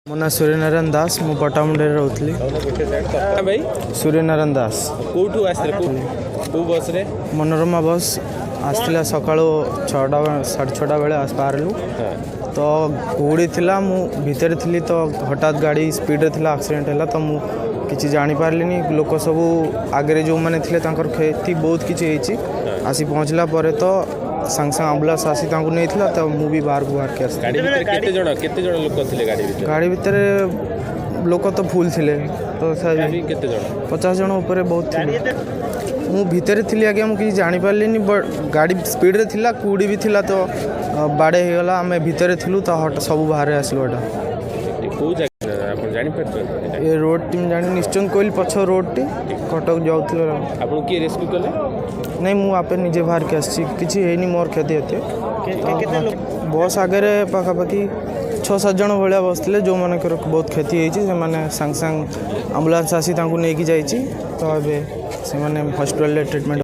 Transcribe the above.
ମୋ ନାଁ ସୂର୍ଯ୍ୟନାରାୟଣ ଦାସ। ମୁଁ ପଟ୍ଟାମୁଣ୍ଡେଇରେ ରହୁଥିଲି। ଭାଇ ସୂର୍ଯ୍ୟନାରାୟଣ ଦାସ। କେଉଁଠୁ ଆସିଥିଲେ କେଉଁ ବସ୍ରେ? ମନୋରମା ବସ୍ ଆସିଥିଲା ସକାଳୁ 6ଟା 6:30 ବେଳେ ବାହାରିଲୁ। ତ କୁହୁଡ଼ି ଥିଲା, ମୁଁ ଭିତରେ ଥିଲି। ତ ହଠାତ୍ ଗାଡ଼ି ସ୍ପିଡ଼ରେ ଥିଲା, ଆକ୍ସିଡେଣ୍ଟ ହେଲା। ତ ମୁଁ କିଛି ଜାଣିପାରିଲିନି। ଲୋକ ସବୁ ଆଗରେ ଯେଉଁମାନେ ଥିଲେ ତାଙ୍କର କ୍ଷତି ବହୁତ କିଛି ହେଇଛି। ଆସି ପହଞ୍ଚିଲା ପରେ ତ ସାଙ୍ଗେ ସାଙ୍ଗେ ଆମ୍ବୁଲାନ୍ସ ଆସି ତାଙ୍କୁ ନେଇଥିଲା। ତ ମୁଁ ବି ବାହାରକୁ ଆସିଥିଲି। କେତେ ଜଣ ଲୋକ ଥିଲେ ଗାଡ଼ି ଭିତରେ ଲୋକ ତ ଫୁଲ୍ ଥିଲେ। ତ କେତେ ଜଣ? 50 ଜଣ ଉପରେ ବହୁତ ଥିଲେ। ମୁଁ ଭିତରେ ଥିଲି ଆଜ୍ଞା, ମୁଁ କିଛି ଜାଣିପାରିଲିନି। ବଟ୍ ଗାଡ଼ି ସ୍ପିଡ଼ରେ ଥିଲା, କୁହୁଡ଼ି ବି ଥିଲା। ତ ବାଡ଼େଇ ହେଇଗଲା। ଆମେ ଭିତରେ ଥିଲୁ, ତ ସବୁ ବାହାରେ ଆସିଲୁ। ଏଇଟା କେଉଁ ଜାଗା ଆପଣ ଜାଣିପାରୁଛନ୍ତି? ଏ ରୋଡ଼ଟି ମୁଁ ଜାଣି ନିଶ୍ଚୟ କହିଲି, ପଛ ରୋଡ଼ଟି କଟକ ଯାଉଥିଲା। ଆପଣ କିଏ ରେସ୍କ୍ୟୁ କଲେ? ନାଇଁ, ମୁଁ ଆପେ ନିଜେ ବାହାରିକି ଆସିଛି। କିଛି ହେଇନି ମୋର କ୍ଷତି ଏତେ। ବସ୍ ଆଗରେ ପାଖାପାଖି 6-7 ଜଣ ଭଳିଆ ବସିଥିଲେ। ଯେଉଁମାନଙ୍କର ବହୁତ କ୍ଷତି ହେଇଛି ସେମାନେ ସାଙ୍ଗେ ସାଙ୍ଗେ ଆମ୍ବୁଲାନ୍ସ ଆସି ତାଙ୍କୁ ନେଇକି ଯାଇଛି। ତ ଏବେ ସେମାନେ ହସ୍ପିଟାଲରେ ଟ୍ରିଟମେଣ୍ଟ